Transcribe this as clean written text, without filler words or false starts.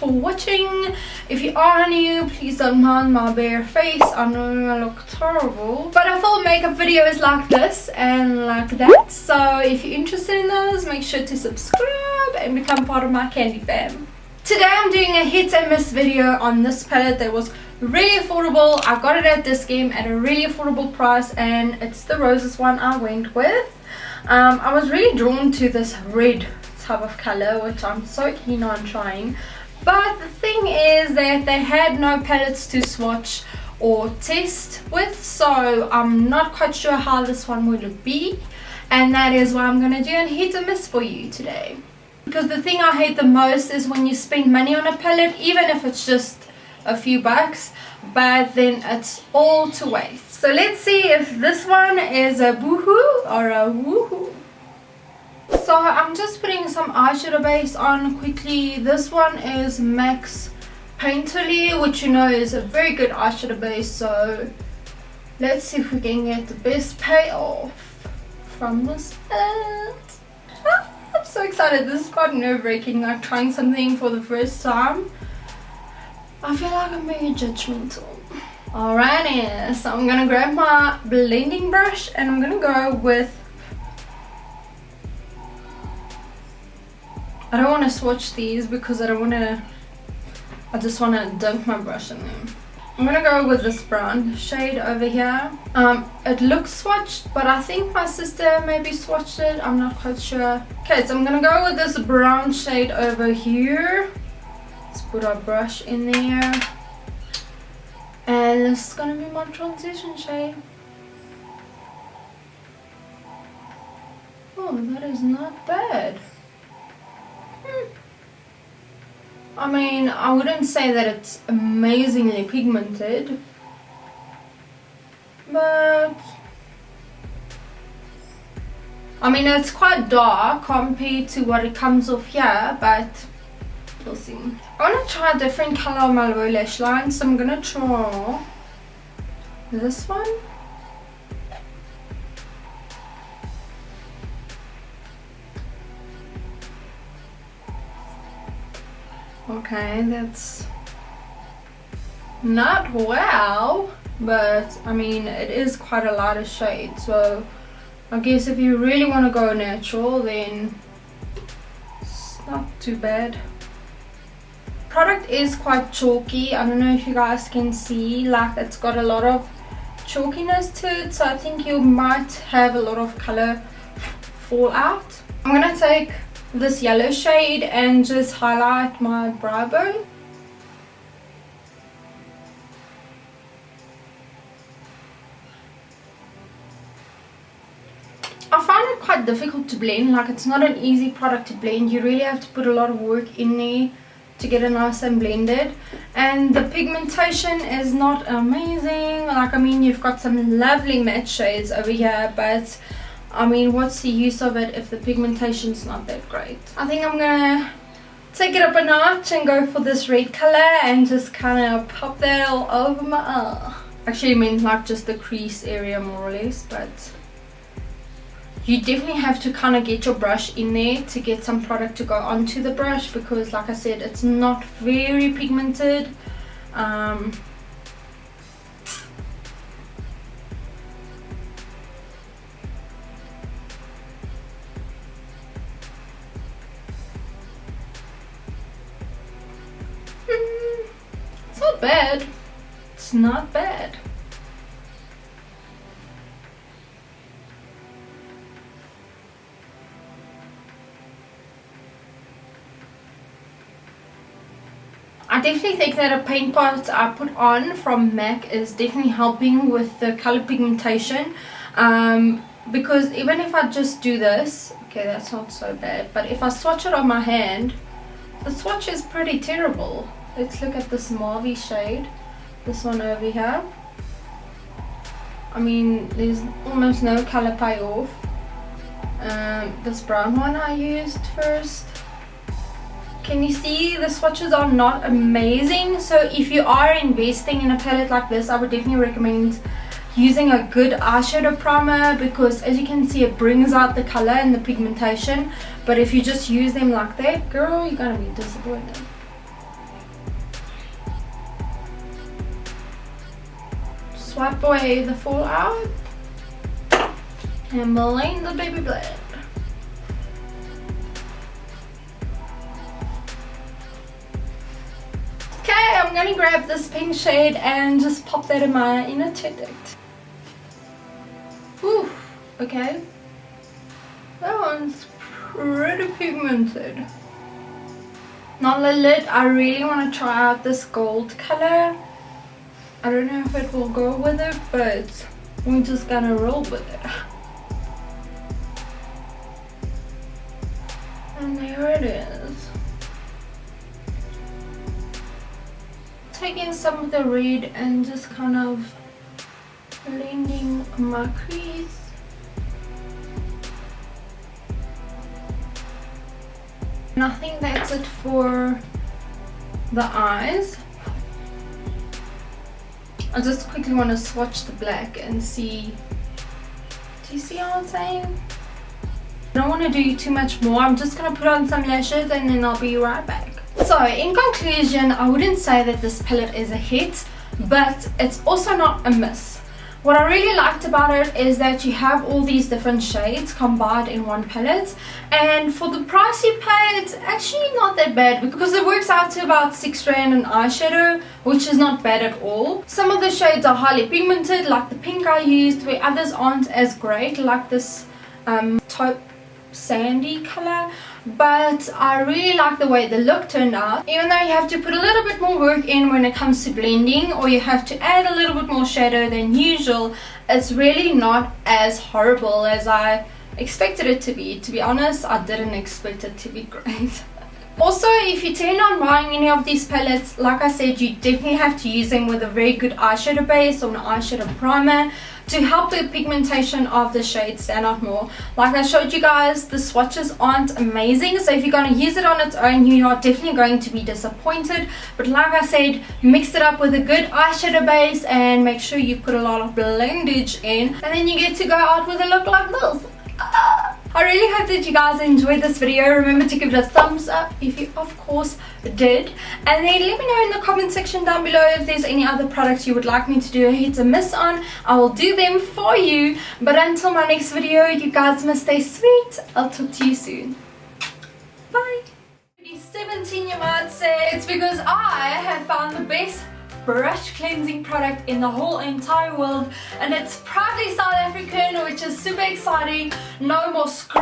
for watching. If you are new, please don't mind my bare face. I know I look terrible, but I film makeup videos like this and like that, so if you're interested in those, make sure to subscribe and become part of my Kandy fam. Today I'm doing a hit and miss video on this palette that was really affordable. I got it at Dischem at a really affordable price, and it's the roses one I went with. I was really drawn to this red type of color, which I'm so keen on trying, but the thing is that they had no palettes to swatch or test with, so I'm not quite sure how this one would be, and that is why I'm gonna do a hit and miss for you today. Because the thing I hate the most is when you spend money on a palette, even if it's just a few bucks, but then it's all to waste. So let's see if this one is a boohoo or a woohoo. So I'm just putting some eyeshadow base on quickly. This one is MAC's Painterly, which you know is a very good eyeshadow base, so let's see if we can get the best payoff from this palette. I'm so excited. This is quite nerve-wracking, like trying something for the first time. I feel like I'm very judgmental. Alrighty, so I'm gonna grab my blending brush and I'm gonna go with, I don't want to swatch these because I just want to dunk my brush in them. I'm gonna go with this brown shade over here. It looks swatched, but I think my sister maybe swatched it, I'm not quite sure. Okay, so I'm gonna go with this brown shade over here. Let's put our brush in there, and this is gonna be my transition shade. Oh, that is not bad. I mean, I wouldn't say that it's amazingly pigmented, but I mean, it's quite dark compared to what it comes off here, but we'll see. I want to try a different color on my lower lash line, so I'm gonna try this one. Okay, that's not wow, but I mean, it is quite a lighter shade, so I guess if you really want to go natural, then it's not too bad. Product is quite chalky. I don't know if you guys can see, like it's got a lot of chalkiness to it, so I think you might have a lot of color fall out. I'm gonna take this yellow shade and just highlight my brow bone. I find it quite difficult to blend, like it's not an easy product to blend. You really have to put a lot of work in there to get it nice and blended, and the pigmentation is not amazing. Like, I mean, you've got some lovely matte shades over here, but I mean, what's the use of it if the pigmentation's not that great? I think I'm gonna take it up a notch and go for this red color and just kind of pop that all over my eye. Actually, I mean like just the crease area more or less, but you definitely have to kind of get your brush in there to get some product to go onto the brush, because like I said, it's not very pigmented. It's not bad. It's not bad. I definitely think that a paint pot I put on from MAC is definitely helping with the color pigmentation, because even if I just do this, okay, that's not so bad, but if I swatch it on my hand, the swatch is pretty terrible. Let's look at this mauve shade, this one over here. I mean, there's almost no color payoff. This brown one I used first. Can you see the swatches are not amazing? So if you are investing in a palette like this, I would definitely recommend using a good eyeshadow primer, because as you can see, it brings out the color and the pigmentation. But if you just use them like that, girl, you're gonna be disappointed. swipe away the fallout and blend the baby blend. Okay, I'm gonna grab this pink shade and just pop that in my inner tedect. Ooh, okay. That one's pretty pigmented. Now the lid, I really want to try out this gold color. I don't know if it will go with it, but we're just gonna roll with it. And there it is. Taking some of the red and just kind of blending my crease. And I think that's it for the eyes. I just quickly want to swatch the black and see. Do you see what I'm saying? I don't want to do too much more. I'm just going to put on some lashes and then I'll be right back. So in conclusion, I wouldn't say that this palette is a hit, but it's also not a miss. What I really liked about it is that you have all these different shades combined in one palette, and for the price you pay, it's actually not that bad because it works out to about 6 rand an eyeshadow, which is not bad at all. Some of the shades are highly pigmented, like the pink I used, where others aren't as great, like this taupe sandy color. But I really like the way the look turned out, even though you have to put a little bit more work in when it comes to blending, or you have to add a little bit more shadow than usual. It's really not as horrible as I expected it to be. To be honest, I didn't expect it to be great. Also, if you intend on buying any of these palettes, like I said, you definitely have to use them with a very good eyeshadow base or an eyeshadow primer to help the pigmentation of the shade stand out more. Like I showed you guys, the swatches aren't amazing, so if you're going to use it on its own, you are definitely going to be disappointed. But like I said, mix it up with a good eyeshadow base and make sure you put a lot of blendage in, and then you get to go out with a look like this. I really hope that you guys enjoyed this video. Remember to give it a thumbs up if you of course did, and then let me know in the comment section down below if there's any other products you would like me to do a hit or miss on. I will do them for you. But until my next video, you guys must stay sweet. I'll talk to you soon. Bye. 17, you might say. It's because I have found the best brush cleansing product in the whole entire world, and it's proudly South African, which is super exciting. No more